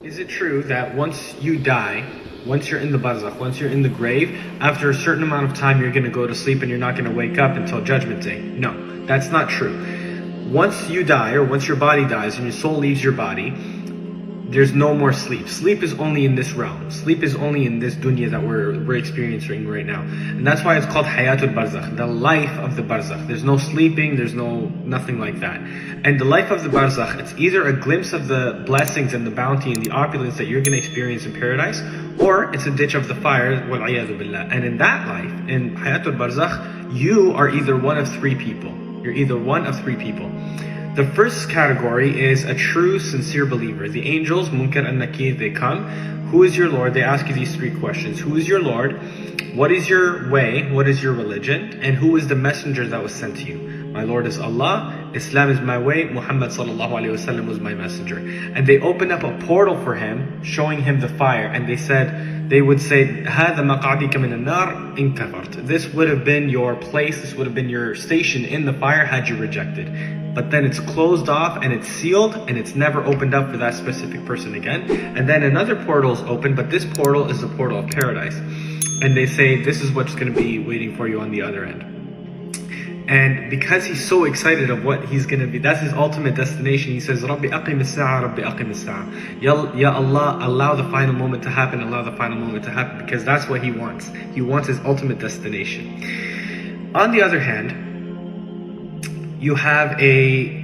Is it true that once you die, once you're in the Barzakh, once you're in the grave, after a certain amount of time you're going to go to sleep and you're not going to wake up until Judgment Day? No, that's not true. Once you die, or once your body dies and your soul leaves your body, there's no more sleep. Sleep is only in this realm. Sleep is only in this dunya that we're experiencing right now. And that's why it's called hayatul barzakh, the life of the barzakh. There's no sleeping, there's nothing like that. And the life of the barzakh, it's either a glimpse of the blessings and the bounty and the opulence that you're going to experience in paradise, or it's a ditch of the fire, wal-'iyadhu billah. And in that life, in hayatul barzakh, you are either one of three people. You're either one of three people. The first category is a true, sincere believer. The angels, Munkar and Nakir, they come. Who is your Lord? They ask you these three questions. Who is your Lord? What is your way? What is your religion? And who is the messenger that was sent to you? My Lord is Allah. Islam is my way. Muhammad sallallahu alaihi wasallam was my messenger. And they opened up a portal for him, showing him the fire. And they would say, هَذَا مَقْعَدِكَ مِنَ النَّارِ إِن كَفَرْتَ. This would have been your place, this would have been your station in the fire had you rejected. But then it's closed off and it's sealed and it's never opened up for that specific person again. And then another portal is open, but this portal is the portal of paradise. And they say, this is what's going to be waiting for you on the other end. And because he's so excited of what he's going to be, that's his ultimate destination. He says, Rabbi aqim as-sa'a, Rabbi aqim as-sa'a. Ya Allah, allow the final moment to happen, allow the final moment to happen, because that's what he wants. He wants his ultimate destination. On the other hand, you have a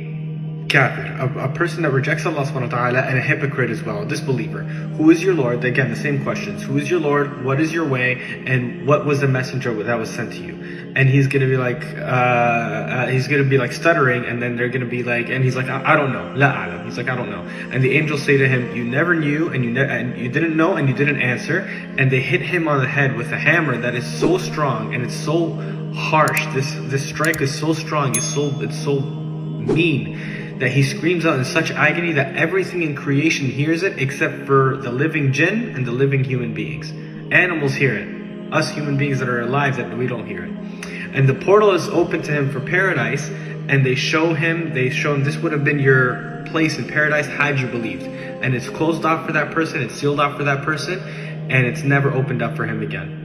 kafir, a person that rejects Allah subhanahu wa ta'ala, and a hypocrite as well, a disbeliever. Who is your Lord? Again, the same questions. Who is your Lord? What is your way? And what was the messenger that was sent to you? And he's going to be like, stuttering, and then they're going to be like, and he's like, I don't know. La a'lam. He's like, I don't know. And the angels say to him, you never knew, and you didn't know, and you didn't answer. And they hit him on the head with a hammer that is so strong, and it's so harsh. This strike is so strong, it's so mean, that he screams out in such agony that everything in creation hears it except for the living jinn and the living human beings. Animals hear it. Us human beings that are alive, that we don't hear it. And the portal is open to him for paradise, and they show him this would have been your place in paradise had you believed. And it's closed off for that person, it's sealed off for that person, and it's never opened up for him again.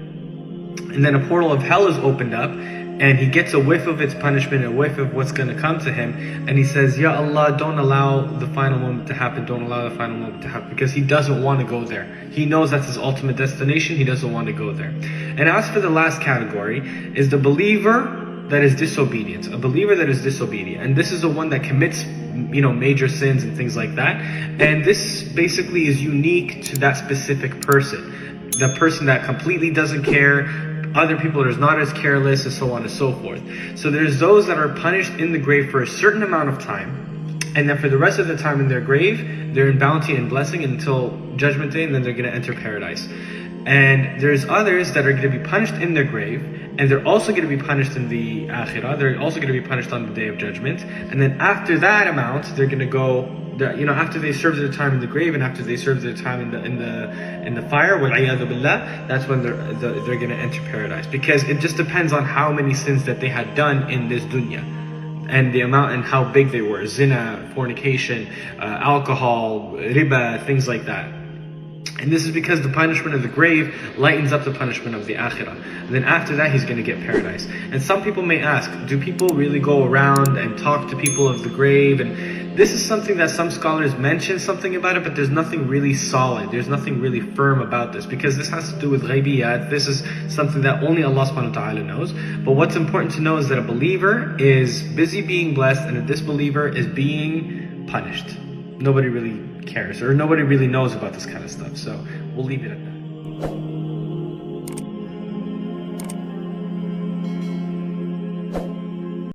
And then a portal of hell is opened up, and he gets a whiff of its punishment, a whiff of what's going to come to him, and he says, Ya Allah, don't allow the final moment to happen, don't allow the final moment to happen, because he doesn't want to go there. He knows that's his ultimate destination, he doesn't want to go there. And as for the last category, is the believer that is disobedient, a believer that is disobedient, and this is the one that commits major sins and things like that, and this basically is unique to that specific person, the person that completely doesn't care, other people are not as careless, and so on and so forth. So there's those that are punished in the grave for a certain amount of time, and then for the rest of the time in their grave, they're in bounty and blessing until Judgment Day, and then they're going to enter paradise. And there's others that are going to be punished in their grave, and they're also going to be punished in the akhirah, they're also going to be punished on the Day of Judgment. And then after that amount, they're going to go, after they serve their time in the grave and after they serve their time in the fire, wal-'iyadhu billah, that's when they're going to enter paradise. Because it just depends on how many sins that they had done in this dunya, and the amount and how big they were: zina, fornication, alcohol, riba, things like that. And this is because the punishment of the grave lightens up the punishment of the akhirah. And then after that, he's going to get paradise. And some people may ask, do people really go around and talk to people of the grave? And this is something that some scholars mention something about it, but there's nothing really solid. There's nothing really firm about this, because this has to do with ghaibiyat. This is something that only Allah subhanahu wa ta'ala knows. But what's important to know is that a believer is busy being blessed, and a disbeliever is being punished. Nobody really cares, or nobody really knows about this kind of stuff, so we'll leave it at that.